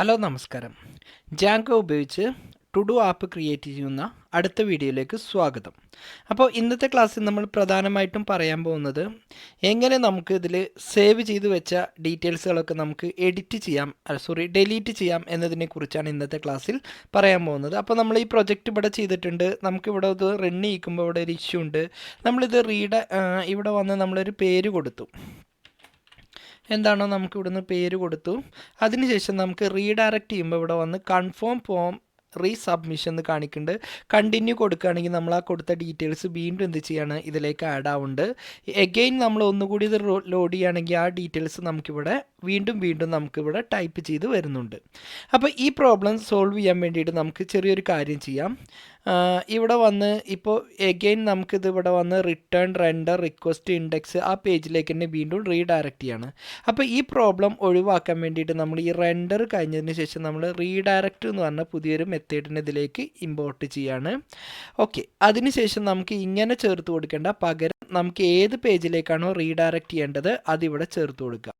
Hello നമസ്കാരം. ജാങ്കോ ഉപയോഗിച്ച് Tudu app create ചെയ്യുന്ന അടുത്ത വീഡിയോയിലേക്ക് സ്വാഗതം. അപ്പോൾ ഇന്നത്തെ ക്ലാസ്സിൽ നമ്മൾ പ്രധാനമായിട്ടും പറയാൻ പോകുന്നത് എങ്ങനെ നമുക്ക് ഇതിൽ സേവ് ചെയ്ത് വെച്ച ഡീറ്റെയിൽസുകളൊക്കെ നമുക്ക് ഡിലീറ്റ് ചെയ്യാം എന്നതിനെക്കുറിച്ചാണ് ഇന്നത്തെ ക്ലാസ്സിൽ പറയാൻ പോകുന്നത്. അപ്പോൾ നമ്മൾ ഈ പ്രൊജക്റ്റ് ഇവിടെ ചെയ്തിട്ടുണ്ട്. നമുക്കിവിടെ ഇത് റൺ ചെയ്യിക്കുമ്പോൾ ഇവിടെ ഒരു ഇഷ്യൂ ഉണ്ട്. നമ്മളിത് ഇവിടെ വന്ന് നമ്മളൊരു പേര് കൊടുത്തു. എന്താണോ നമുക്ക് ഇവിടുന്ന് പേര് കൊടുത്തു. അതിനുശേഷം നമുക്ക് റീഡയറക്റ്റ് ചെയ്യുമ്പോൾ ഇവിടെ വന്ന് കൺഫേം ഫോം റീസബ്മിഷൻ എന്ന് കാണിക്കുന്നുണ്ട്. കണ്ടിന്യൂ കൊടുക്കുകയാണെങ്കിൽ നമ്മൾ ആ കൊടുത്ത ഡീറ്റെയിൽസ് വീണ്ടും എന്ത് ചെയ്യാണ് ഇതിലേക്ക് ആഡ് ആവുന്നുണ്ട്. എഗെയിൻ നമ്മൾ ഒന്നുകൂടി ഇത് ലോഡ് ചെയ്യുകയാണെങ്കിൽ ആ ഡീറ്റെയിൽസ് നമുക്കിവിടെ വീണ്ടും നമുക്കിവിടെ ടൈപ്പ് ചെയ്ത് വരുന്നുണ്ട്. അപ്പോൾ ഈ പ്രോബ്ലം സോൾവ് ചെയ്യാൻ വേണ്ടിയിട്ട് നമുക്ക് ചെറിയൊരു കാര്യം ചെയ്യാം. ഇവിടെ വന്ന് ഇപ്പോൾ എഗെയിൻ നമുക്കിത് ഇവിടെ വന്ന് റിട്ടേൺ റെൻഡർ റിക്വസ്റ്റ് ഇൻഡെക്സ് ആ പേജിലേക്ക് തന്നെ വീണ്ടും റീഡയറക്റ്റ് ചെയ്യാണ്. അപ്പോൾ ഈ പ്രോബ്ലം ഒഴിവാക്കാൻ വേണ്ടിയിട്ട് നമ്മൾ ഈ റെൻഡർ കഴിഞ്ഞതിന് ശേഷം നമ്മൾ റീഡയറക്റ്റ് എന്ന് പറഞ്ഞ പുതിയൊരു മെത്തേഡിനെ ഇതിലേക്ക് ഇമ്പോർട്ട് ചെയ്യാണ്. ഓക്കെ, അതിനുശേഷം നമുക്ക് ഇങ്ങനെ ചേർത്ത് കൊടുക്കേണ്ട പകരം നമുക്ക് ഏത് പേജിലേക്കാണോ റീഡയറക്റ്റ് ചെയ്യേണ്ടത് അതിവിടെ ചേർത്ത് കൊടുക്കുക.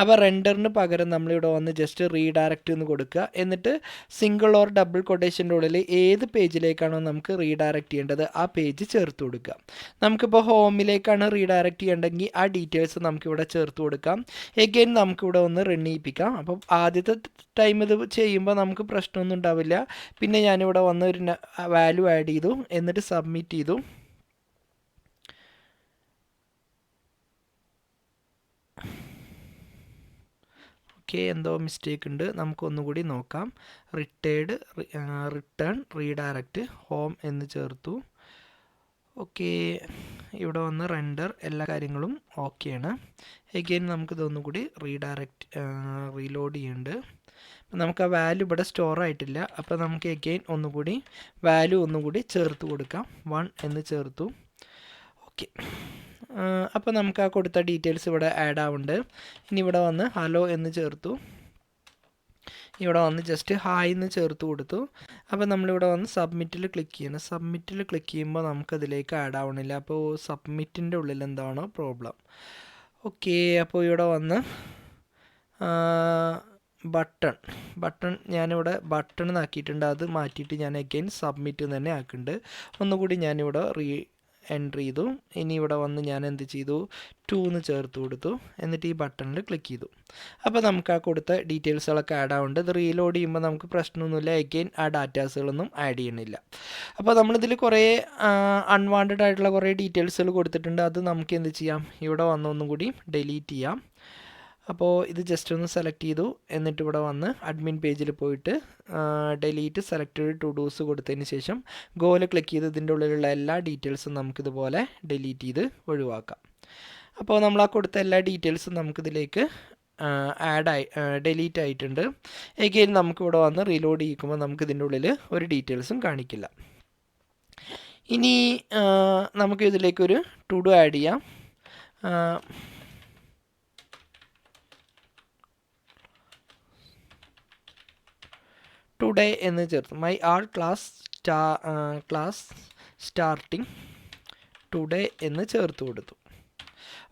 അപ്പോൾ റെൻഡറിന് പകരം നമ്മളിവിടെ വന്ന് ജസ്റ്റ് റീഡയറക്റ്റ് എന്ന് കൊടുക്കുക. എന്നിട്ട് സിംഗിൾ ഓർ ഡബിൾ കൊട്ടേഷൻ്റെ ഉള്ളിൽ ഏത് പേജിലേക്കാണോ നമുക്ക് റീഡയറക്റ്റ് ചെയ്യേണ്ടത് ആ പേജ് ചേർത്ത് കൊടുക്കുക. നമുക്കിപ്പോൾ ഹോമിലേക്കാണ് റീഡയറക്റ്റ് ചെയ്യേണ്ടതെങ്കിൽ ആ ഡീറ്റെയിൽസ് നമുക്കിവിടെ ചേർത്ത് കൊടുക്കാം. എഗെയിൻ നമുക്കിവിടെ ഒന്ന് റൺ ചെയ്യിപ്പിക്കാം. അപ്പം ആദ്യത്തെ ടൈം ഇത് ചെയ്യുമ്പോൾ നമുക്ക് പ്രശ്നമൊന്നും ഉണ്ടാവില്ല. പിന്നെ ഞാനിവിടെ വന്ന് ഒരു വാല്യൂ ആഡ് ചെയ്തു, എന്നിട്ട് സബ്മിറ്റ് ചെയ്തു. എന്തോ മിസ്റ്റേക്ക് ഉണ്ട്, നമുക്കൊന്നുകൂടി നോക്കാം. റിട്ടേൺ റീഡയറക്റ്റ് ഹോം എന്ന് ചേർത്തു. ഓക്കെ, ഇവിടെ വന്ന് റെൻഡർ എല്ലാ കാര്യങ്ങളും ഓക്കെയാണ്. എഗെയിൻ നമുക്കിതൊന്നുകൂടി റീലോഡ് ചെയ്യുന്നുണ്ട്. നമുക്ക് ആ വാല്യൂ ഇവിടെ സ്റ്റോർ ആയിട്ടില്ല. അപ്പോൾ നമുക്ക് എഗെയിൻ ഒന്നുകൂടി വാല്യൂ ചേർത്ത് കൊടുക്കാം. 1 എന്ന് ചേർത്തു. ഓക്കെ, അപ്പോൾ നമുക്ക് ആ കൊടുത്ത ഡീറ്റെയിൽസ് ഇവിടെ ആഡ് ആവുന്നുണ്ട്. ഇനി ഇവിടെ വന്ന് ഹലോ എന്ന് ചേർത്തു. ഇവിടെ വന്ന് ജസ്റ്റ് ഹായ് എന്ന് ചേർത്ത് കൊടുത്തു. അപ്പോൾ നമ്മളിവിടെ വന്ന് സബ്മിറ്റിൽ ക്ലിക്ക് ചെയ്യണം. സബ്മിറ്റിൽ ക്ലിക്ക് ചെയ്യുമ്പോൾ നമുക്കതിലേക്ക് ആഡ് ആവണില്ല. അപ്പോൾ സബ്മിറ്റിൻ്റെ ഉള്ളിൽ എന്താണോ പ്രോബ്ലം. ഓക്കെ, അപ്പോൾ ഇവിടെ വന്ന് ബട്ടൺ ഞാനിവിടെ ബട്ടൺ ആക്കിയിട്ടുണ്ട്. അത് മാറ്റിയിട്ട് ഞാൻ അഗെയിൻ സബ്മിറ്റ് തന്നെ ആക്കുന്നുണ്ട്. ഒന്നുകൂടി ഞാനിവിടെ എൻ്റർ ചെയ്തു. ഇനി ഇവിടെ വന്ന് ഞാൻ എന്ത് ചെയ്തു, 2 എന്ന് ചേർത്ത് കൊടുത്തു. എന്നിട്ട് ഈ ബട്ടണിൽ ക്ലിക്ക് ചെയ്തു. അപ്പോൾ നമുക്ക് ആ കൊടുത്ത ഡീറ്റെയിൽസുകളൊക്കെ ആഡ് ആവുന്നുണ്ട്. ഇത് റീലോഡ് ചെയ്യുമ്പോൾ നമുക്ക് പ്രശ്നമൊന്നുമില്ല. എഗെയിൻ ആ ഡാറ്റാസുകളൊന്നും ആഡ് ചെയ്യണില്ല. അപ്പോൾ നമ്മളിതിൽ കുറേ അൺവാണ്ടഡ് ആയിട്ടുള്ള കുറേ ഡീറ്റെയിൽസുകൾ കൊടുത്തിട്ടുണ്ട്. അത് നമുക്ക് എന്ത് ചെയ്യാം, ഇവിടെ വന്ന് ഒന്നും കൂടി ഡിലീറ്റ് ചെയ്യാം. അപ്പോൾ ഇത് ജസ്റ്റ് ഒന്ന് സെലക്ട് ചെയ്തു. എന്നിട്ട് ഇവിടെ വന്ന് അഡ്മിൻ പേജിൽ പോയിട്ട് ഡിലീറ്റ് സെലക്റ്റഡ് ടു ഡൂസ് കൊടുത്തതിന് ശേഷം ഗോയിൽ ക്ലിക്ക് ചെയ്ത് ഇതിൻ്റെ ഉള്ളിലുള്ള എല്ലാ ഡീറ്റെയിൽസും നമുക്കിതുപോലെ ഡിലീറ്റ് ചെയ്ത് ഒഴിവാക്കാം. അപ്പോൾ നമ്മൾ ആ കൊടുത്ത എല്ലാ ഡീറ്റെയിൽസും നമുക്കിതിലേക്ക് ഡിലീറ്റ് ആയിട്ടുണ്ട്. എഗെയിൻ നമുക്കിവിടെ വന്ന് റീലോഡ് ചെയ്യിക്കുമ്പോൾ നമുക്ക് ഇതിൻ്റെ ഉള്ളിൽ ഒരു ഡീറ്റെയിൽസും കാണിക്കില്ല. ഇനി നമുക്ക് ഇതിലേക്കൊരു ടു ഡു ആഡ് ചെയ്യാം. ടുഡേ എന്ന് ചേർത്ത് my all class starting today എന്ന് ചേർത്ത് കൊടുത്തു.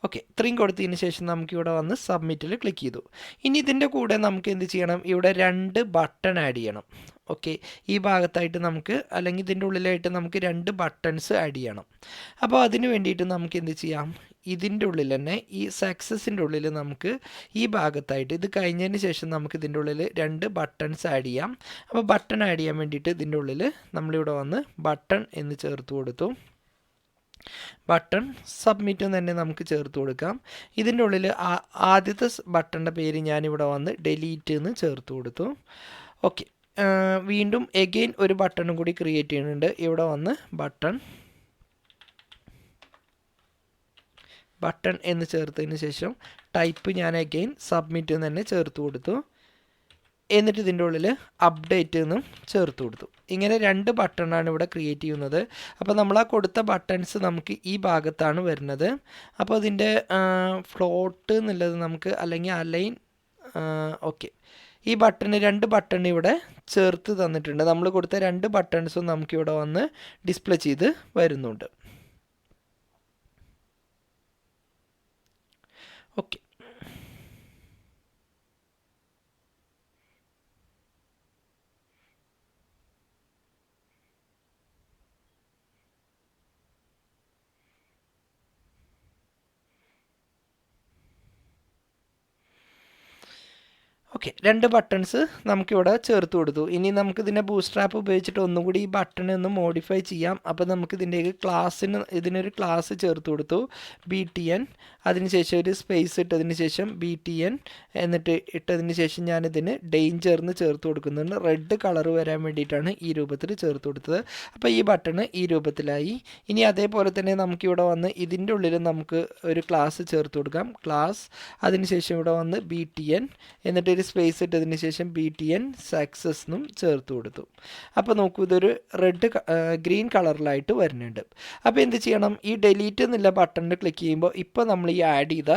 ഓക്കെ, ഇത്രയും കൊടുത്തതിന് ശേഷം നമുക്കിവിടെ വന്ന് സബ്മിറ്റിൽ ക്ലിക്ക് ചെയ്തു. ഇനി ഇതിൻ്റെ കൂടെ നമുക്ക് എന്ത് ചെയ്യണം, ഇവിടെ 2 ബട്ടൺ ആഡ് ചെയ്യണം. ഓക്കെ, ഈ ഭാഗത്തായിട്ട് നമുക്ക് അല്ലെങ്കിൽ ഇതിൻ്റെ ഉള്ളിലായിട്ട് നമുക്ക് 2 ബട്ടൺസ് ആഡ് ചെയ്യണം. അപ്പോൾ അതിന് വേണ്ടിയിട്ട് നമുക്ക് എന്ത് ചെയ്യാം, ഇതിൻ്റെ ഉള്ളിൽ തന്നെ ഈ സക്സസിൻ്റെ ഉള്ളിൽ നമുക്ക് ഈ ഭാഗത്തായിട്ട് ഇത് കഴിഞ്ഞതിന് ശേഷം നമുക്ക് ഇതിൻ്റെ ഉള്ളിൽ 2 ബട്ടൺസ് ആഡ് ചെയ്യാം. അപ്പോൾ ബട്ടൺ ആഡ് ചെയ്യാൻ വേണ്ടിയിട്ട് ഇതിൻ്റെ ഉള്ളിൽ നമ്മളിവിടെ വന്ന് ബട്ടൺ എന്ന് ചേർത്ത് കൊടുത്തു. ബട്ടൺ സബ്മിറ്റ് തന്നെ നമുക്ക് ചേർത്ത് കൊടുക്കാം. ഇതിൻ്റെ ഉള്ളിൽ ആദ്യത്തെ ബട്ടണിൻ്റെ പേര് ഞാനിവിടെ വന്ന് ഡിലീറ്റ് എന്ന് ചേർത്ത് കൊടുത്തു. ഓക്കെ, വീണ്ടും എഗെയിൻ ഒരു ബട്ടണും കൂടി ക്രിയേറ്റ് ചെയ്യുന്നുണ്ട്. ഇവിടെ വന്ന് ബട്ടൺ എന്ന് ചേർത്തതിന് ശേഷം ടൈപ്പ് ഞാൻ അഗെയിൻ സബ്മിറ്റ് എന്ന് തന്നെ ചേർത്ത് കൊടുത്തു. എന്നിട്ട് ഇതിൻ്റെ ഉള്ളിൽ അപ്ഡേറ്റ് എന്നും ചേർത്ത് കൊടുത്തു. ഇങ്ങനെ 2 ബട്ടണാണ് ഇവിടെ ക്രിയേറ്റ് ചെയ്യുന്നത്. അപ്പോൾ നമ്മൾ ആ കൊടുത്ത ബട്ടൺസ് നമുക്ക് ഈ ഭാഗത്താണ് വരുന്നത്. അപ്പോൾ അതിൻ്റെ ഫ്ലോട്ട് എന്നുള്ളത് നമുക്ക് അല്ലെങ്കിൽ അലൈൻ. ഓക്കെ, ഈ 2 ബട്ടൺ ഇവിടെ ചേർത്ത് തന്നിട്ടുണ്ട്. നമ്മൾ കൊടുത്ത 2 ബട്ടൺസും നമുക്കിവിടെ വന്ന് ഡിസ്പ്ലേ ചെയ്ത് വരുന്നുണ്ട്. ഓക്കെ, ഓക്കെ, 2 ബട്ടൺസ് നമുക്കിവിടെ ചേർത്ത് കൊടുത്തു. ഇനി നമുക്കിതിനെ ബൂട്ട്സ്ട്രാപ്പ് ഉപയോഗിച്ചിട്ട് ഒന്നും കൂടി ഈ ബട്ടണെ ഒന്ന് മോഡിഫൈ ചെയ്യാം. അപ്പോൾ നമുക്ക് ഇതിനൊരു ക്ലാസ് ചേർത്ത് കൊടുത്തു, BTN. അതിനുശേഷം ഒരു സ്പേസ് ഇട്ടതിന് ശേഷം BTN എന്നിട്ട് ഇട്ടതിന് ശേഷം ഞാനിതിന് ഡേഞ്ചർ എന്ന് ചേർത്ത് കൊടുക്കുന്നുണ്ട്. റെഡ് കളർ വരാൻ വേണ്ടിയിട്ടാണ് ഈ രൂപത്തിൽ ചേർത്ത് കൊടുത്തത്. അപ്പോൾ ഈ ബട്ടണ് ഈ രൂപത്തിലായി. ഇനി അതേപോലെ തന്നെ നമുക്കിവിടെ വന്ന് ഇതിൻ്റെ ഉള്ളിൽ നമുക്ക് ഒരു ക്ലാസ് ചേർത്ത് കൊടുക്കാം, ക്ലാസ്. അതിനുശേഷം ഇവിടെ വന്ന് BTN എന്നിട്ട് ഒരു സ്പേസ് ഇട്ടതിന് ശേഷം BTN സക്സസ് എന്നും ചേർത്ത് കൊടുത്തു. അപ്പോൾ നോക്കൂ, ഇതൊരു ഗ്രീൻ കളറിലായിട്ട് വരുന്നുണ്ട്. അപ്പോൾ എന്ത് ചെയ്യണം, ഈ ഡിലീറ്റ് എന്നുള്ള ബട്ടണിൽ ക്ലിക്ക് ചെയ്യുമ്പോൾ ഇപ്പോൾ നമ്മൾ ഈ ആഡ് ചെയ്ത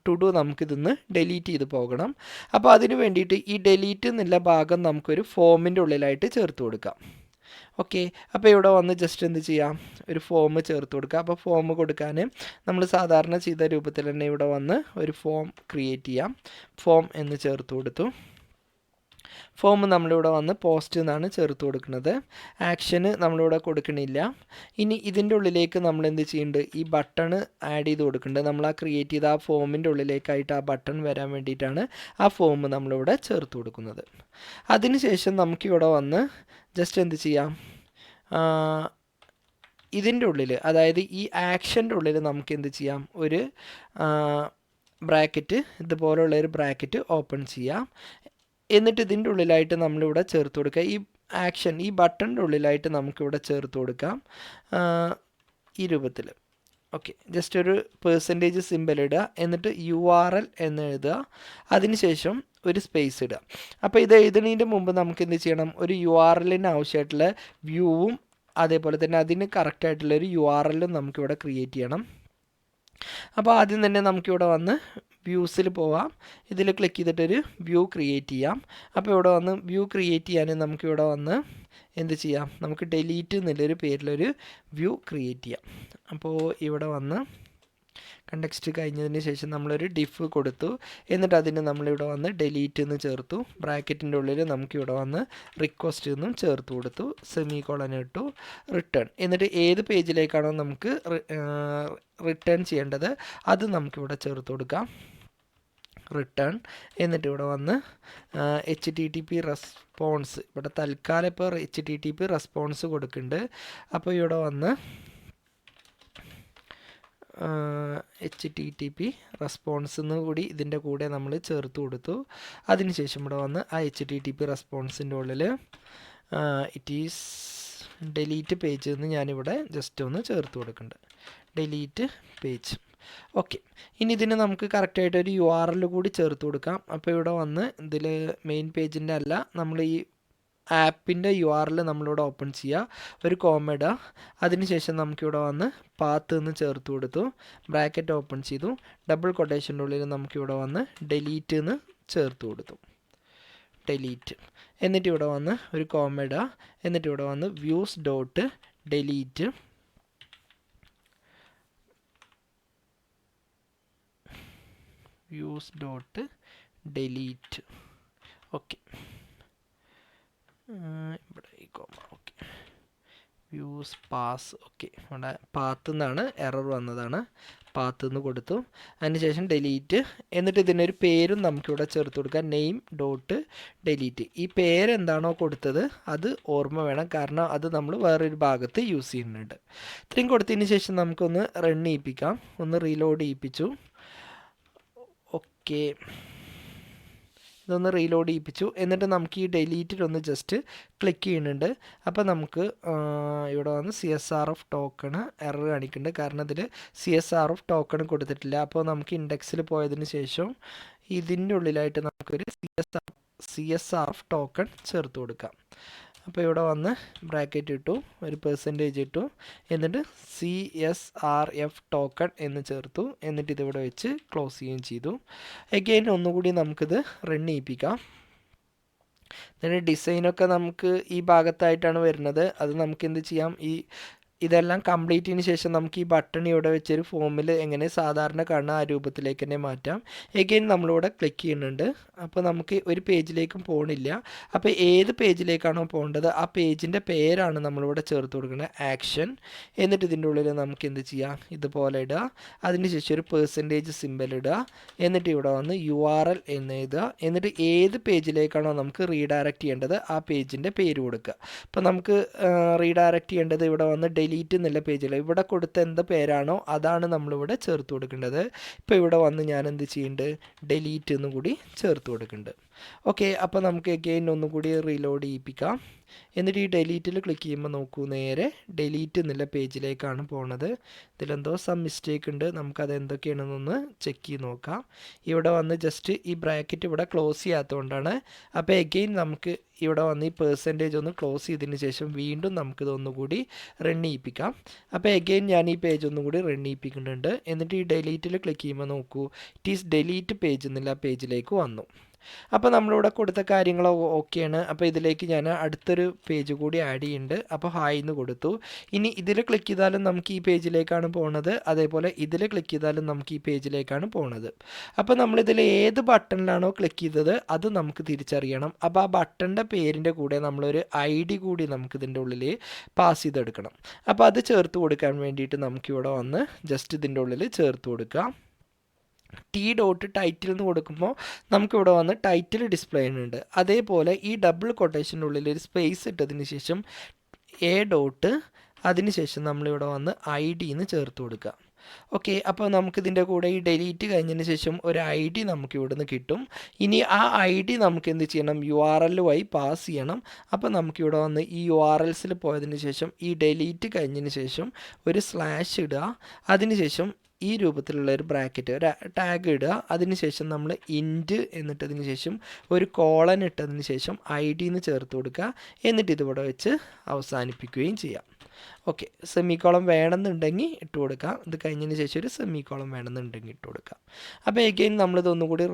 ടു ഡു നമുക്കിതൊന്ന് ഡിലീറ്റ് ചെയ്ത് പോകണം. അപ്പോൾ അതിന് വേണ്ടിയിട്ട് ഈ ഡിലീറ്റ് എന്നുള്ള ഭാഗം നമുക്കൊരു ഫോമിൻ്റെ ഉള്ളിലായിട്ട് ചേർത്ത് കൊടുക്കാം. ഓക്കെ, അപ്പോൾ ഇവിടെ വന്ന് ജസ്റ്റ് എന്ത് ചെയ്യാം, ഒരു ഫോം ചേർത്ത് കൊടുക്കുക. അപ്പോൾ ഫോം കൊടുക്കാൻ നമ്മൾ സാധാരണ ചെയ്ത രൂപത്തിൽ തന്നെ ഇവിടെ വന്ന് ഒരു ഫോം ക്രിയേറ്റ് ചെയ്യാം. ഫോം എന്ന് ചേർത്ത് കൊടുത്തു. ഫോം നമ്മളിവിടെ വന്ന് പോസ്റ്റ് എന്നാണ് ചേർത്ത് കൊടുക്കുന്നത്. ആക്ഷന് നമ്മളിവിടെ കൊടുക്കണില്ല. ഇനി ഇതിൻ്റെ ഉള്ളിലേക്ക് നമ്മൾ എന്ത് ചെയ്യുന്നുണ്ട്, ഈ ബട്ടൺ ആഡ് ചെയ്ത് കൊടുക്കുന്നുണ്ട്. നമ്മൾ ആ ക്രിയേറ്റ് ചെയ്ത ആ ഫോമിൻ്റെ ഉള്ളിലേക്കായിട്ട് ആ ബട്ടൺ വരാൻ വേണ്ടിയിട്ടാണ് ആ ഫോം നമ്മളിവിടെ ചേർത്ത് കൊടുക്കുന്നത്. അതിനുശേഷം നമുക്കിവിടെ വന്ന് ജസ്റ്റ് എന്ത് ചെയ്യാം, ഇതിൻ്റെ ഉള്ളിൽ, അതായത് ഈ ആക്ഷൻ്റെ ഉള്ളിൽ നമുക്ക് എന്ത് ചെയ്യാം, ഒരു ബ്രാക്കറ്റ്, ഇതുപോലുള്ളൊരു ബ്രാക്കറ്റ് ഓപ്പൺ ചെയ്യാം. എന്നിട്ട് ഇതിൻ്റെ ഉള്ളിലായിട്ട് നമ്മളിവിടെ ചേർത്ത് കൊടുക്കുക, ഈ ആക്ഷൻ ഈ ബട്ടണിൻ്റെ ഉള്ളിലായിട്ട് നമുക്കിവിടെ ചേർത്ത് കൊടുക്കാം ഈ രൂപത്തിൽ. ഓക്കെ, ജസ്റ്റ് ഒരു പെർസെൻറ്റേജ് സിമ്പൽ ഇടുക, എന്നിട്ട് URL എന്ന് എഴുതുക, അതിനുശേഷം ഒരു സ്പേസ് ഇടുക. അപ്പോൾ ഇത് എഴുതുന്നതിൻ്റെ മുമ്പ് നമുക്ക് എന്ത് ചെയ്യണം, ഒരു URLന് ആവശ്യമായിട്ടുള്ള വ്യൂവും അതേപോലെ തന്നെ അതിന് കറക്റ്റായിട്ടുള്ളൊരു URLും നമുക്കിവിടെ ക്രിയേറ്റ് ചെയ്യണം. അപ്പോൾ ആദ്യം തന്നെ നമുക്കിവിടെ വന്ന് വ്യൂസിൽ പോവാം. ഇതിൽ ക്ലിക്ക് ചെയ്തിട്ടൊരു വ്യൂ ക്രിയേറ്റ് ചെയ്യാം. അപ്പോൾ ഇവിടെ വന്ന് വ്യൂ ക്രിയേറ്റ് ചെയ്യാൻ നമുക്കിവിടെ വന്ന് എന്ത് ചെയ്യാം, നമുക്ക് ഡിലീറ്റ് എന്നുള്ളൊരു പേരിലൊരു വ്യൂ ക്രിയേറ്റ് ചെയ്യാം. അപ്പോൾ ഇവിടെ വന്ന് കണ്ടെക്സ്റ്റ് കഴിഞ്ഞതിന് ശേഷം നമ്മളൊരു ഡിഫ് കൊടുത്തു. എന്നിട്ട് അതിന് നമ്മളിവിടെ വന്ന് ഡിലീറ്റ് എന്ന് ചേർത്തു. ബ്രാക്കറ്റിൻ്റെ ഉള്ളിൽ നമുക്കിവിടെ വന്ന് റിക്വസ്റ്റ് എന്നും ചേർത്ത് കൊടുത്തു. സെമി കോളൻ ഇട്ടു, റിട്ടേൺ. എന്നിട്ട് ഏത് പേജിലേക്കാണോ നമുക്ക് റിട്ടേൺ ചെയ്യേണ്ടത് അത് നമുക്കിവിടെ ചേർത്ത് കൊടുക്കാം, റിട്ടേൺ. എന്നിട്ട് ഇവിടെ വന്ന് HTTP റെസ്പോൺസ്, ഇവിടെ തൽക്കാലം ഇപ്പോൾ HTTP റെസ്പോൺസ് കൊടുക്കുന്നുണ്ട്. അപ്പോൾ ഇവിടെ വന്ന് HTTP റെസ്പോൺസ് എന്ന് കൂടി ഇതിൻ്റെ കൂടെ നമ്മൾ ചേർത്ത് കൊടുത്തു. അതിനുശേഷം ഇവിടെ വന്ന് ആ HTTP റെസ്പോൺസിൻ്റെ ഉള്ളിൽ ഇറ്റ് ഈസ് ഡിലീറ്റ് പേജ് എന്ന് ഞാനിവിടെ ജസ്റ്റ് ഒന്ന് ചേർത്ത് കൊടുക്കുന്നുണ്ട്, ഡിലീറ്റ് പേജ്. ഓക്കെ, ഇനി ഇതിന് നമുക്ക് കറക്റ്റായിട്ടൊരു URL കൂടി ചേർത്ത് കൊടുക്കാം. അപ്പോൾ ഇവിടെ വന്ന് ഇതിൽ മെയിൻ പേജിൻ്റെ അല്ല, നമ്മൾ ഈ ആപ്പിൻ്റെ URL നമ്മളിവിടെ ഓപ്പൺ ചെയ്യുക, ഒരു കോമ ഇടുക. അതിനുശേഷം നമുക്കിവിടെ വന്ന് പാത്ത് എന്ന് ചേർത്ത് കൊടുത്തു, ബ്രാക്കറ്റ് ഓപ്പൺ ചെയ്തു, ഡബിൾ കൊട്ടേഷൻ്റെ ഉള്ളിൽ നമുക്കിവിടെ വന്ന് ഡിലീറ്റ് എന്ന് ചേർത്ത് കൊടുത്തു, ഡിലീറ്റ്. എന്നിട്ട് ഇവിടെ വന്ന് ഒരു കോമ ഇടുക. എന്നിട്ട് ഇവിടെ വന്ന് views dot delete, views dot delete. Okay, ഇവിടെ ഈ comma. Okay, views pass. Okay, ഇവിടെ പാത്ത് നിന്നാണ് എറർ വന്നതാണ്, പാത്ത് നിന്ന് കൊടുത്തു. അതിനുശേഷം ഡിലീറ്റ്. എന്നിട്ട് ഇതിനൊരു പേരും നമുക്കിവിടെ ചേർത്ത് കൊടുക്കാം, നെയിം ഡോട്ട് ഡിലീറ്റ്. ഈ പേരെന്താണോ കൊടുത്തത് അത് ഓർമ്മ വേണം, കാരണം അത് നമ്മൾ വേറൊരു ഭാഗത്ത് യൂസ് ചെയ്യുന്നുണ്ട്. ഇത്രയും കൊടുത്തതിന് ശേഷം നമുക്കൊന്ന് റൺ ചെയ്യിപ്പിക്കാം, ഒന്ന് റീലോഡ് ചെയ്യിപ്പിച്ചു. ഓക്കെ, ഇതൊന്ന് റീലോഡ് ചെയ്യിപ്പിച്ചു. എന്നിട്ട് നമുക്ക് ഈ ഡിലീറ്റിലൊന്ന് ജസ്റ്റ് ക്ലിക്ക് ചെയ്യുന്നുണ്ട്. അപ്പോൾ നമുക്ക് ഇവിടെ വന്ന് CSRF ടോക്കൺ എറർ കാണിക്കുന്നുണ്ട്, കാരണം ഇതിൽ CSRF ടോക്കൺ കൊടുത്തിട്ടില്ല. അപ്പോൾ നമുക്ക് ഇൻഡെക്സിൽ പോയതിന് ശേഷം ഇതിൻ്റെ ഉള്ളിലായിട്ട് നമുക്കൊരു CSRF ടോക്കൺ ചേർത്ത് കൊടുക്കാം. അപ്പോൾ ഇവിടെ വന്ന് ബ്രാക്കറ്റ് ഇട്ടു, ഒരു പെർസെൻറ്റേജ് ഇട്ടു, എന്നിട്ട് CSRF ടോക്കൺ എന്ന് ചേർത്തു. എന്നിട്ട് ഇതിവിടെ വെച്ച് ക്ലോസ് ചെയ്യുകയും ചെയ്തു. എഗെയിൻ ഒന്നുകൂടി നമുക്കിത് റൺ ചെയ്യിപ്പിക്കാം. ഇതിൻ്റെ ഡിസൈനൊക്കെ നമുക്ക് ഈ ഭാഗത്തായിട്ടാണ് വരുന്നത്. അത് നമുക്ക് എന്ത് ചെയ്യാം, ഈ ഇതെല്ലാം കംപ്ലീറ്റിന് ശേഷം നമുക്ക് ഈ ബട്ടൺ ഇവിടെ വെച്ചൊരു ഫോമിൽ എങ്ങനെ സാധാരണ കാണുന്ന ആ രൂപത്തിലേക്ക് തന്നെ മാറ്റാം. എഗെയിൻ നമ്മളിവിടെ ക്ലിക്ക് ചെയ്യുന്നുണ്ട്. അപ്പോൾ നമുക്ക് ഒരു പേജിലേക്കും പോകണില്ല. അപ്പോൾ ഏത് പേജിലേക്കാണോ പോകേണ്ടത് ആ പേജിൻ്റെ പേരാണ് നമ്മളിവിടെ ചേർത്ത് കൊടുക്കുന്നത്, ആക്ഷൻ. എന്നിട്ട് ഇതിൻ്റെ ഉള്ളിൽ നമുക്ക് എന്ത് ചെയ്യാം, ഇതുപോലെ ഇടുക. അതിന് ശേഷം ഒരു പെർസെൻറ്റേജ് സിമ്പൽ ഇടുക. എന്നിട്ട് ഇവിടെ വന്ന് URL എന്ന് എഴുതുക. എന്നിട്ട് ഏത് പേജിലേക്കാണോ നമുക്ക് റീഡയറക്റ്റ് ചെയ്യേണ്ടത് ആ പേജിൻ്റെ പേര് കൊടുക്കുക. അപ്പോൾ നമുക്ക് റീഡയറക്റ്റ് ചെയ്യേണ്ടത് ഇവിടെ വന്ന് ഡിലീറ്റ് എന്നുള്ള പേജിൽ ഇവിടെ കൊടുത്ത എന്ത് പേരാണോ അതാണ് നമ്മളിവിടെ ചേർത്ത് കൊടുക്കേണ്ടത്. ഇപ്പോൾ ഇവിടെ വന്ന് ഞാൻ എന്ത് ചെയ്യുന്നുണ്ട്, ഡിലീറ്റ് എന്ന് കൂടി ചേർത്ത് കൊടുക്കുന്നുണ്ട്. ഓക്കെ, അപ്പോൾ നമുക്ക് എഗെയിൻ ഒന്നുകൂടി റീലോഡ് ചെയ്യിപ്പിക്കാം. എന്നിട്ട് ഈ ഡിലീറ്റിൽ ക്ലിക്ക് ചെയ്യുമ്പോൾ നോക്കൂ, നേരെ ഡിലീറ്റ് എന്നുള്ള പേജിലേക്കാണ് പോണത്. ഇതിലെന്തോ മിസ്റ്റേക്ക് ഉണ്ട്, നമുക്കത് എന്തൊക്കെയാണെന്നൊന്ന് ചെക്ക് ചെയ്ത് നോക്കാം. ഇവിടെ വന്ന് ജസ്റ്റ് ഈ ബ്രാക്കറ്റ് ഇവിടെ ക്ലോസ് ചെയ്യാത്തതുകൊണ്ടാണ്. അപ്പോൾ എഗെയിൻ നമുക്ക് ഇവിടെ വന്ന് ഈ പെർസെൻറ്റേജ് ഒന്ന് ക്ലോസ് ചെയ്തതിന് ശേഷം വീണ്ടും നമുക്കിതൊന്നുകൂടി റൺ ചെയ്യിപ്പിക്കാം. അപ്പോൾ എഗെയിൻ ഞാൻ ഈ പേജ് ഒന്നുകൂടി റൺ ചെയ്യിപ്പിക്കുന്നുണ്ട്. എന്നിട്ട് ഈ ഡിലീറ്റിൽ ക്ലിക്ക് ചെയ്യുമ്പോൾ നോക്കൂ, ഇറ്റ് ഈസ് ഡിലീറ്റ് പേജ് എന്നുള്ള പേജിലേക്ക് വന്നു. അപ്പോൾ നമ്മളിവിടെ കൊടുത്ത കാര്യങ്ങൾ ഓക്കെയാണ്. അപ്പോൾ ഇതിലേക്ക് ഞാൻ അടുത്തൊരു പേജ് കൂടി ആഡ് ചെയ്യുന്നുണ്ട്. അപ്പോൾ ഹായ് എന്ന് കൊടുത്തു. ഇനി ഇതിൽ ക്ലിക്ക് ചെയ്താലും നമുക്ക് ഈ പേജിലേക്കാണ് പോണത്, അതേപോലെ ഇതിൽ ക്ലിക്ക് ചെയ്താലും നമുക്ക് ഈ പേജിലേക്കാണ് പോണത്. അപ്പോൾ നമ്മളിതിൽ ഏത് ബട്ടണിലാണോ ക്ലിക്ക് ചെയ്തത് അത് നമുക്ക് തിരിച്ചറിയണം. അപ്പോൾ ആ ബട്ടണിൻ്റെ പേരിൻ്റെ കൂടെ നമ്മളൊരു ID കൂടി നമുക്കിതിൻ്റെ ഉള്ളിൽ പാസ് ചെയ്തെടുക്കണം. അപ്പോൾ അത് ചേർത്ത് കൊടുക്കാൻ വേണ്ടിയിട്ട് നമുക്കിവിടെ വന്ന് ജസ്റ്റ് ഇതിൻ്റെ ഉള്ളിൽ ചേർത്ത് കൊടുക്കാം. T.title എന്ന് കൊടുക്കുമ്പോൾ നമുക്കിവിടെ വന്ന് ടൈറ്റിൽ ഡിസ്പ്ലേ ചെയ്യുന്നുണ്ട്. അതേപോലെ ഈ ഡബിൾ കൊട്ടേഷൻ്റെ ഉള്ളിൽ ഒരു സ്പേസ് ഇട്ടതിന് ശേഷം A. അതിനുശേഷം നമ്മളിവിടെ വന്ന് ID എന്ന് ചേർത്ത് കൊടുക്കുക. ഓക്കെ, അപ്പോൾ നമുക്കിതിൻ്റെ കൂടെ ഈ ഡിലീറ്റ് കഴിഞ്ഞതിന് ശേഷം ഒരു ID നമുക്ക് ഇവിടെ നിന്ന് കിട്ടും. ഇനി ആ ID നമുക്ക് എന്ത് ചെയ്യണം, URL വഴി പാസ് ചെയ്യണം. അപ്പോൾ നമുക്കിവിടെ വന്ന് ഈ URLസിൽ പോയതിന് ശേഷം ഈ ഡിലീറ്റ് കഴിഞ്ഞതിന് ശേഷം ഒരു സ്ലാഷ് ഇടുക. അതിനുശേഷം ഈ രൂപത്തിലുള്ള ഒരു ബ്രാക്കറ്റ്, ഒരു ടാഗ് ഇടുക. അതിനുശേഷം നമ്മൾ ഇൻറ്റ് എന്നിട്ടതിന് ശേഷം ഒരു കോളൻ ഇട്ടതിന് ശേഷം ID എന്ന് ചേർത്ത് കൊടുക്കുക. എന്നിട്ട് ഇതിവിടെ വെച്ച് അവസാനിപ്പിക്കുകയും ചെയ്യാം. ഓക്കെ, സെമിക്കോളം വേണമെന്നുണ്ടെങ്കിൽ ഇട്ട് കൊടുക്കാം. ഇത് കഴിഞ്ഞതിന് ശേഷം ഒരു സെമിക്കോളം വേണമെന്നുണ്ടെങ്കിൽ ഇട്ട് കൊടുക്കാം. അപ്പോൾ എഗെയിൻ നമ്മളിതൊന്നും കൂടി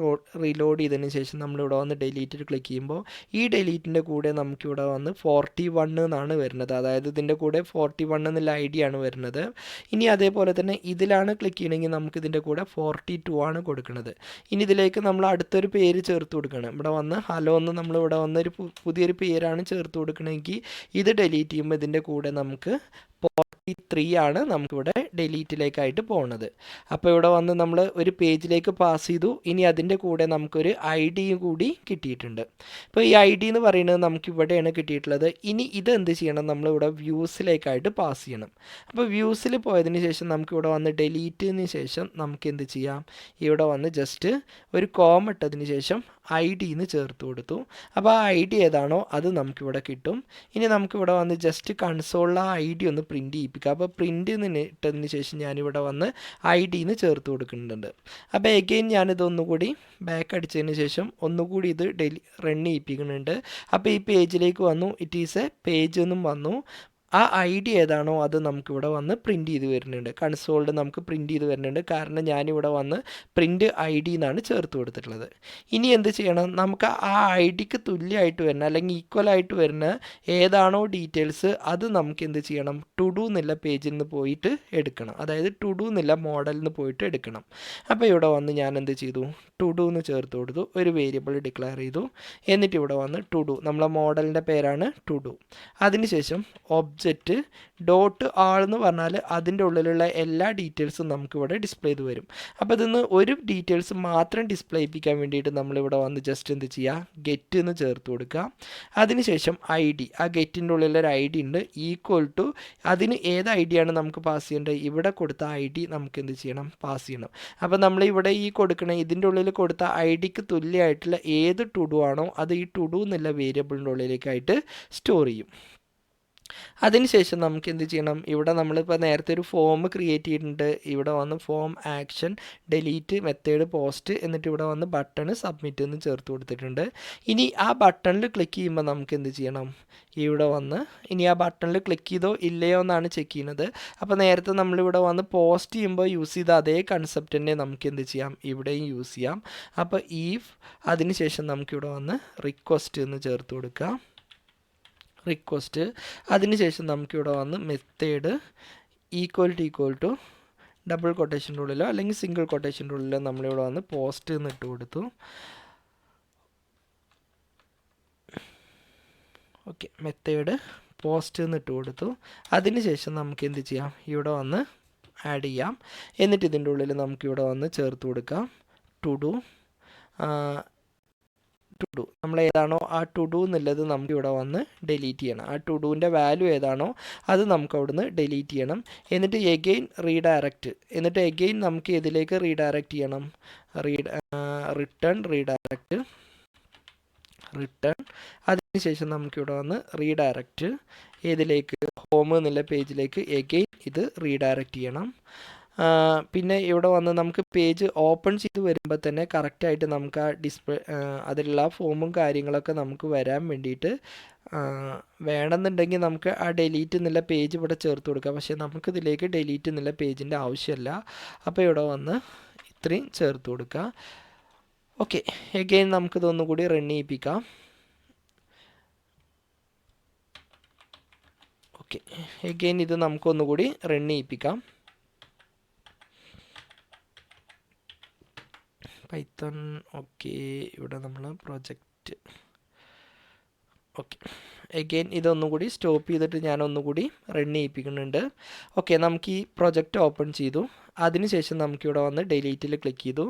റീലോഡ് ചെയ്തതിന് ശേഷം നമ്മളിവിടെ വന്ന് ഡിലീറ്റിൽ ക്ലിക്ക് ചെയ്യുമ്പോൾ ഈ ഡിലീറ്റിൻ്റെ കൂടെ നമുക്കിവിടെ വന്ന് 41 എന്നാണ് വരുന്നത്. അതായത് ഇതിൻ്റെ കൂടെ 41 എന്നുള്ള ID ആണ് വരുന്നത്. ഇനി അതേപോലെ തന്നെ ഇതിലാണ് ക്ലിക്ക് ചെയ്യണമെങ്കിൽ നമുക്കിതിൻ്റെ കൂടെ 42 ആണ് കൊടുക്കുന്നത്. ഇനി ഇതിലേക്ക് നമ്മൾ അടുത്തൊരു പേര് ചേർത്ത് കൊടുക്കണം. ഇവിടെ വന്ന് ഹലോ എന്ന് നമ്മളിവിടെ വന്നൊരു പുതിയൊരു പേരാണ് ചേർത്ത് കൊടുക്കണമെങ്കിൽ ഇത് ഡിലീറ്റ് ചെയ്യുമ്പോൾ ഇതിൻ്റെ കൂടെ നമുക്ക് 43 ആണ് നമുക്കിവിടെ ഡിലീറ്റിലേക്കായിട്ട് പോകുന്നത്. അപ്പോൾ ഇവിടെ വന്ന് നമ്മൾ ഒരു പേജിലേക്ക് പാസ് ചെയ്തു. ഇനി അതിൻ്റെ കൂടെ നമുക്കൊരു ID കൂടി കിട്ടിയിട്ടുണ്ട്. അപ്പോൾ ഈ ID എന്ന് പറയുന്നത് നമുക്കിവിടെയാണ് കിട്ടിയിട്ടുള്ളത്. ഇനി ഇത് എന്ത് ചെയ്യണം, നമ്മളിവിടെ വ്യൂസിലേക്കായിട്ട് പാസ് ചെയ്യണം. അപ്പോൾ വ്യൂസിൽ പോയതിന് ശേഷം നമുക്കിവിടെ വന്ന് ഡിലീറ്റിന് ശേഷം നമുക്ക് എന്ത് ചെയ്യാം, ഇവിടെ വന്ന് ജസ്റ്റ് ഒരു കോമ ഇട്ടതിന് ശേഷം ID എന്ന് ചേർത്ത് കൊടുത്തു. അപ്പോൾ ആ ID ഏതാണോ അത് നമുക്കിവിടെ കിട്ടും. ഇനി നമുക്കിവിടെ വന്ന് ജസ്റ്റ് കൺസോളിൽ ആ ID ഒന്ന് പ്രിൻറ്റ് ചെയ്യിപ്പിക്കാം. അപ്പോൾ പ്രിൻ്റ് ഇട്ടതിന് ശേഷം ഞാനിവിടെ വന്ന് ID എന്ന് ചേർത്ത് കൊടുക്കുന്നുണ്ട്. അപ്പോൾ എഗെയിൻ ഞാനിതൊന്നുകൂടി ബാക്ക് അടിച്ചതിന് ശേഷം ഒന്നുകൂടി ഇത് റൺ ചെയ്യിപ്പിക്കുന്നുണ്ട്. അപ്പോൾ ഈ പേജിലേക്ക് വന്നു, ഇറ്റ് ഈസ് എ പേജ് എന്നും വന്നു. ആ ID ഏതാണോ അത് നമുക്കിവിടെ വന്ന് പ്രിൻറ്റ് ചെയ്ത് വരുന്നുണ്ട്. കൺസോളിൽ നമുക്ക് പ്രിൻറ്റ് ചെയ്ത് വരുന്നുണ്ട്. കാരണം ഞാനിവിടെ വന്ന് പ്രിൻറ്റ് ID എന്നാണ് ചേർത്ത് കൊടുത്തിട്ടുള്ളത്. ഇനി എന്ത് ചെയ്യണം, നമുക്ക് ആ IDക്ക് തുല്യമായിട്ട് വരുന്ന അല്ലെങ്കിൽ ഈക്വലായിട്ട് വരുന്ന ഏതാണോ ഡീറ്റെയിൽസ് അത് നമുക്ക് എന്ത് ചെയ്യണം, ടു ഡു എന്നുള്ള പേജിൽ നിന്ന് പോയിട്ട് എടുക്കണം. അതായത് ടു ഡു എന്നുള്ള മോഡലിൽ നിന്ന് പോയിട്ട് എടുക്കണം. അപ്പോൾ ഇവിടെ വന്ന് ഞാൻ എന്ത് ചെയ്തു, ടു ഡു എന്ന് ചേർത്ത് കൊടുത്തു. ഒരു വേരിയബിൾ ഡിക്ലെയർ ചെയ്തു. എന്നിട്ട് ഇവിടെ വന്ന് ടു ഡു, നമ്മളെ മോഡലിൻ്റെ പേരാണ് ടു ഡു. അതിനുശേഷം ഒബ്ജക്റ്റ് .all എന്ന് പറഞ്ഞാൽ അതിൻ്റെ ഉള്ളിലുള്ള എല്ലാ ഡീറ്റെയിൽസും നമുക്കിവിടെ ഡിസ്പ്ലേ ചെയ്ത് വരും. അപ്പോൾ ഇതിന്ന് ഒരു ഡീറ്റെയിൽസ് മാത്രം ഡിസ്പ്ലേ ചെയ്യിപ്പിക്കാൻ വേണ്ടിയിട്ട് നമ്മളിവിടെ വന്ന് ജസ്റ്റ് എന്ത് ചെയ്യുക, ഗെറ്റ് എന്ന് ചേർത്ത് കൊടുക്കുക. അതിനുശേഷം ID, ആ ഗെറ്റിൻ്റെ ഉള്ളിലൊരു ID ഉണ്ട്, ഈക്വൽ ടു അതിന് ഏത് ID ആണ് നമുക്ക് പാസ് ചെയ്യേണ്ടത്, ഇവിടെ കൊടുത്ത ID നമുക്ക് എന്ത് ചെയ്യണം, പാസ് ചെയ്യണം. അപ്പോൾ നമ്മളിവിടെ ഈ കൊടുക്കണ ഇതിൻ്റെ ഉള്ളിൽ കൊടുത്ത IDക്ക് തുല്യമായിട്ടുള്ള ഏത് ടു ഡു ആണോ അത് ഈ ടു ഡു എന്നുള്ള വേരിയബിളിൻ്റെ ഉള്ളിലേക്കായിട്ട് സ്റ്റോർ ചെയ്യും. അതിനുശേഷം നമുക്ക് എന്ത് ചെയ്യണം, ഇവിടെ നമ്മളിപ്പോൾ നേരത്തെ ഒരു ഫോം ക്രിയേറ്റ് ചെയ്തിട്ടുണ്ട്. ഇവിടെ വന്ന് form action delete method post, എന്നിട്ട് ഇവിടെ വന്ന് ബട്ടൺ സബ്മിറ്റ് എന്ന് ചേർത്ത് കൊടുത്തിട്ടുണ്ട്. ഇനി ആ ബട്ടണിൽ ക്ലിക്ക് ചെയ്യുമ്പോൾ നമുക്ക് എന്ത് ചെയ്യണം, ഇവിടെ വന്ന് ഇനി ആ ബട്ടണിൽ ക്ലിക്ക് ചെയ്തോ ഇല്ലയോ എന്നാണ് ചെക്ക് ചെയ്യുന്നത്. അപ്പോൾ നേരത്തെ നമ്മളിവിടെ വന്ന് പോസ്റ്റ് ചെയ്യുമ്പോൾ യൂസ് ചെയ്ത അതേ കൺസെപ്റ്റ് തന്നെ നമുക്ക് എന്ത് ചെയ്യാം, ഇവിടെയും യൂസ് ചെയ്യാം. അപ്പോൾ അതിനുശേഷം നമുക്കിവിടെ വന്ന് റിക്വസ്റ്റ് എന്ന് ചേർത്ത് കൊടുക്കാം. റിക്വസ്റ്റ്. അതിനുശേഷം നമുക്കിവിടെ വന്ന് മെത്തേഡ് ഈക്വൽ ടു ഡബിൾ കൊട്ടേഷൻ്റെ ഉള്ളിലോ അല്ലെങ്കിൽ സിംഗിൾ കൊട്ടേഷൻ്റെ ഉള്ളിലോ നമ്മളിവിടെ വന്ന് പോസ്റ്റ് എന്ന് ഇട്ട് കൊടുത്തു. ഓക്കെ, മെത്തേഡ് പോസ്റ്റ് എന്ന് ഇട്ട് കൊടുത്തു. അതിനുശേഷം നമുക്ക് എന്ത് ചെയ്യാം, ഇവിടെ വന്ന് ആഡ് ചെയ്യാം. എന്നിട്ട് ഇതിൻ്റെ ഉള്ളിൽ നമുക്കിവിടെ വന്ന് ചേർത്ത് കൊടുക്കാം ടു ഡു. നമ്മൾ ഏതാണോ ആ ടു ഡു എന്നുള്ളത് നമുക്ക് ഇവിടെ വന്ന് ഡിലീറ്റ് ചെയ്യണം. ആ ടു ഡുവിൻ്റെ വാല്യൂ ഏതാണോ അത് നമുക്ക് അവിടുന്ന് ഡിലീറ്റ് ചെയ്യണം. എന്നിട്ട് എഗെയിൻ റീഡയറക്റ്റ്. എന്നിട്ട് എഗെയിൻ നമുക്ക് ഇതിലേക്ക് റീഡയറക്റ്റ് ചെയ്യണം. റിട്ടേൺ അതിനുശേഷം നമുക്കിവിടെ വന്ന് റീഡയറക്റ്റ് ഏതിലേക്ക്, ഹോം എന്നുള്ള പേജിലേക്ക് എഗെയിൻ ഇത് റീഡയറക്റ്റ് ചെയ്യണം. പിന്നെ ഇവിടെ വന്ന് നമുക്ക് പേജ് ഓപ്പൺ ചെയ്ത് വരുമ്പോൾ തന്നെ കറക്റ്റായിട്ട് നമുക്ക് ആ ഡിസ്പ്ലേ അതിലുള്ള ഫോമും കാര്യങ്ങളൊക്കെ നമുക്ക് വരാൻ വേണ്ടിയിട്ട് വേണമെന്നുണ്ടെങ്കിൽ നമുക്ക് ആ ഡിലീറ്റ് എന്നുള്ള പേജ് ഇവിടെ ചേർത്ത് കൊടുക്കാം. പക്ഷേ നമുക്കിതിലേക്ക് ഡിലീറ്റ് എന്നുള്ള പേജിൻ്റെ ആവശ്യമില്ല. അപ്പോൾ ഇവിടെ വന്ന് ഇത്രയും ചേർത്ത് കൊടുക്കുക. ഓക്കെ, എഗെയിൻ നമുക്കിതൊന്നുകൂടി റൺ ചെയ്യിപ്പിക്കാം. ഓക്കെ, എഗെയിൻ ഇത് നമുക്കൊന്നുകൂടി റൺ ചെയ്യിപ്പിക്കാം. പൈത്തൺ. ഓക്കെ, ഇവിടെ നമ്മൾ പ്രൊജക്റ്റ്. ഓക്കെ, എഗെയിൻ ഇതൊന്നുകൂടി സ്റ്റോപ്പ് ചെയ്തിട്ട് ഞാൻ ഒന്നുകൂടി റൺ ചെയ്യിപ്പിക്കുന്നുണ്ട്. ഓക്കെ, നമുക്ക് ഈ പ്രൊജക്റ്റ് ഓപ്പൺ ചെയ്തു. അതിനുശേഷം നമുക്കിവിടെ വന്ന് ഡിലീറ്റിൽ ക്ലിക്ക് ചെയ്തു.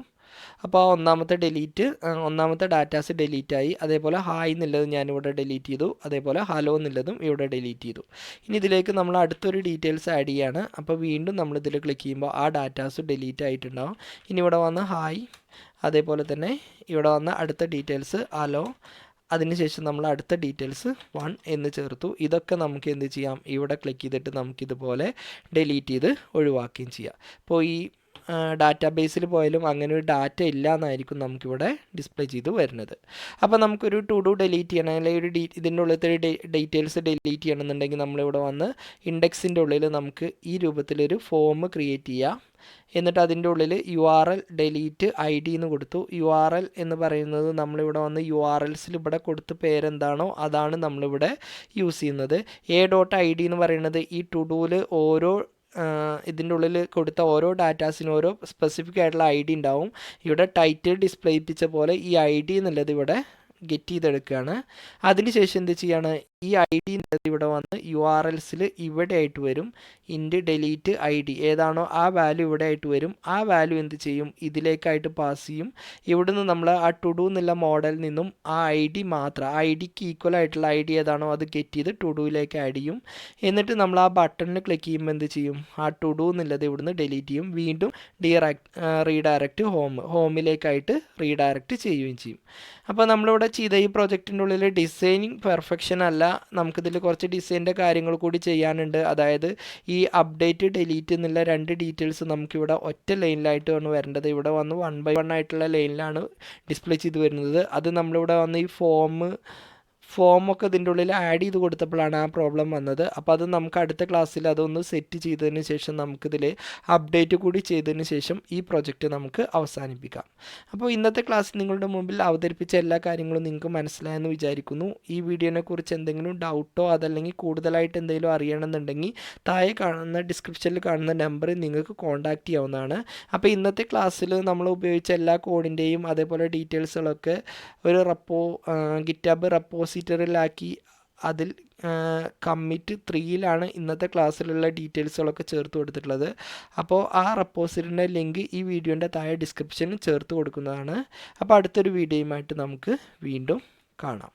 അപ്പോൾ ഒന്നാമത്തെ ഡാറ്റാസ് ഡിലീറ്റായി. അതേപോലെ ഹായ് എന്നുള്ളത് ഞാനിവിടെ ഡിലീറ്റ് ചെയ്തു. അതേപോലെ ഹലോ എന്നുള്ളതും ഇവിടെ ഡിലീറ്റ് ചെയ്തു. ഇനി ഇതിലേക്ക് നമ്മൾ അടുത്തൊരു ഡീറ്റെയിൽസ് ആഡ് ചെയ്യാണ്. അപ്പോൾ വീണ്ടും നമ്മളിതിൽ ക്ലിക്ക് ചെയ്യുമ്പോൾ ആ ഡാറ്റാസ് ഡിലീറ്റ് ആയിട്ടുണ്ടാവും. ഇനി ഇവിടെ വന്ന് ഹായ്, അതേപോലെ തന്നെ ഇവിടെ വന്ന അടുത്ത ഡീറ്റെയിൽസ് ഹലോ, അതിനുശേഷം നമ്മൾ അടുത്ത ഡീറ്റെയിൽസ് 1 എന്ന് ചേർത്തു. ഇതൊക്കെ നമുക്ക് എന്ത് ചെയ്യാം, ഇവിടെ ക്ലിക്ക് ചെയ്തിട്ട് നമുക്കിതുപോലെ ഡിലീറ്റ് ചെയ്ത് ഒഴിവാക്കുകയും ചെയ്യാം. ഇപ്പോൾ ഈ ഡാറ്റാബേസിൽ പോയാലും അങ്ങനെ ഒരു ഡാറ്റ ഇല്ല എന്നായിരിക്കും നമുക്കിവിടെ ഡിസ്പ്ലേ ചെയ്ത് വരുന്നത്. അപ്പോൾ നമുക്കൊരു ടു ഡു ഡിലീറ്റ് ചെയ്യണം, അല്ലെങ്കിൽ ഇതിൻ്റെ ഉള്ളിലത്തെ ഡീറ്റെയിൽസ് ഡിലീറ്റ് ചെയ്യണമെന്നുണ്ടെങ്കിൽ നമ്മളിവിടെ വന്ന് ഇൻഡെക്സിൻ്റെ ഉള്ളിൽ നമുക്ക് ഈ രൂപത്തിലൊരു ഫോം ക്രിയേറ്റ് ചെയ്യാം. എന്നിട്ട് അതിൻ്റെ ഉള്ളിൽ URL ഡിലീറ്റ് ID എന്ന് കൊടുത്തു. URL എന്ന് പറയുന്നത് നമ്മളിവിടെ വന്ന് URLസിൽ ഇവിടെ കൊടുത്ത പേരെന്താണോ അതാണ് നമ്മളിവിടെ യൂസ് ചെയ്യുന്നത്. A.id എന്ന് പറയുന്നത് ഈ ടു ഡൂവിൽ ഓരോ ഇതിൻ്റെ ഉള്ളിൽ കൊടുത്ത ഓരോ ഡാറ്റാസിനും ഓരോ സ്പെസിഫിക് ആയിട്ടുള്ള ID ഉണ്ടാവും. ഇവിടെ ടൈറ്റിൽ ഡിസ്പ്ലേ ചെയ്യിപ്പിച്ച പോലെ ഈ ID എന്നുള്ളത് ഇവിടെ ഗെറ്റ് ചെയ്തെടുക്കുകയാണ്. അതിനുശേഷം എന്ത് ചെയ്യാണ്, ഈ ID എന്നുള്ളത് ഇവിടെ വന്ന് URLസിൽ ഇവിടെ ആയിട്ട് വരും. ഇൻറ്റ് ഡിലീറ്റ് ID ഏതാണോ ആ വാല്യൂ ഇവിടെ ആയിട്ട് വരും. ആ വാല്യൂ എന്ത് ചെയ്യും, ഇതിലേക്കായിട്ട് പാസ് ചെയ്യും. ഇവിടുന്ന് നമ്മൾ ആ ടു ഡു എന്നുള്ള മോഡലിൽ നിന്നും ആ ID മാത്രം, IDക്ക് ഈക്വൽ ആയിട്ടുള്ള ID ഏതാണോ അത് ഗെറ്റ് ചെയ്ത് ടു ഡുവിലേക്ക് ആഡ് ചെയ്യും. എന്നിട്ട് നമ്മൾ ആ ബട്ടണിൽ ക്ലിക്ക് ചെയ്യുമ്പോൾ എന്ത് ചെയ്യും, ആ ടു ഡു എന്നുള്ളത് ഇവിടുന്ന് ഡിലീറ്റ് ചെയ്യും. വീണ്ടും റീഡയറക്റ്റ് ഹോമിലേക്കായിട്ട് റീഡയറക്റ്റ് ചെയ്യുകയും ചെയ്യും. അപ്പോൾ നമ്മളിവിടെ ചെയ്ത ഈ പ്രോജക്റ്റിൻ്റെ ഉള്ളിൽ ഡിസൈനിങ് പെർഫെക്ഷൻ അല്ല, നമുക്കിതിൽ കുറച്ച് ഡിസൈൻ്റെ കാര്യങ്ങൾ കൂടി ചെയ്യാനുണ്ട്. അതായത് ഈ അപ്ഡേറ്റ് ഡിലീറ്റ് എന്നുള്ള 2 ഡീറ്റെയിൽസ് നമുക്കിവിടെ ഒറ്റ ലൈനിലായിട്ടാണ് വരേണ്ടത്. ഇവിടെ വന്ന് 1 by 1 ആയിട്ടുള്ള ലൈനിലാണ് ഡിസ്പ്ലേ ചെയ്ത് വരുന്നത്. അത് നമ്മളിവിടെ വന്ന് ഈ ഫോമൊക്കെ ഇതിൻ്റെ ഉള്ളിൽ ആഡ് ചെയ്ത് കൊടുത്തപ്പോഴാണ് ആ പ്രോബ്ലം വന്നത്. അപ്പോൾ അത് നമുക്ക് അടുത്ത ക്ലാസ്സിൽ അതൊന്ന് സെറ്റ് ചെയ്തതിന് ശേഷം നമുക്കിതിൽ അപ്ഡേറ്റ് കൂടി ചെയ്തതിന് ശേഷം ഈ പ്രൊജക്റ്റ് നമുക്ക് അവസാനിപ്പിക്കാം. അപ്പോൾ ഇന്നത്തെ ക്ലാസ് നിങ്ങളുടെ മുമ്പിൽ അവതരിപ്പിച്ച എല്ലാ കാര്യങ്ങളും നിങ്ങൾക്ക് മനസ്സിലായെന്ന് വിചാരിക്കുന്നു. ഈ വീഡിയോനെ കുറിച്ച് എന്തെങ്കിലും ഡൗട്ടോ അതല്ലെങ്കിൽ കൂടുതലായിട്ട് എന്തെങ്കിലും അറിയണമെന്നുണ്ടെങ്കിൽ താഴെ കാണുന്ന ഡിസ്ക്രിപ്ഷനിൽ കാണുന്ന നമ്പറിൽ നിങ്ങൾക്ക് കോൺടാക്റ്റ് ചെയ്യാവുന്നതാണ്. അപ്പോൾ ഇന്നത്തെ ക്ലാസ്സിൽ നമ്മൾ ഉപയോഗിച്ച എല്ലാ കോഡിൻ്റെയും അതേപോലെ ഡീറ്റെയിൽസുകളൊക്കെ ഒരു ഗിറ്റബ് റെപ്പോസിറ്ററിലാക്കി അതിൽ കമ്മിറ്റ് 3യിലാണ് ഇന്നത്തെ ക്ലാസ്സിലുള്ള ഡീറ്റെയിൽസുകളൊക്കെ ചേർത്ത് കൊടുത്തിട്ടുള്ളത്. അപ്പോൾ ആ റെപ്പോസിറ്ററിൻ്റെ ലിങ്ക് ഈ വീഡിയോൻ്റെ താഴെ ഡിസ്ക്രിപ്ഷനിൽ ചേർത്ത് കൊടുക്കുന്നതാണ്. അപ്പോൾ അടുത്തൊരു വീഡിയോയുമായിട്ട് നമുക്ക് വീണ്ടും കാണാം.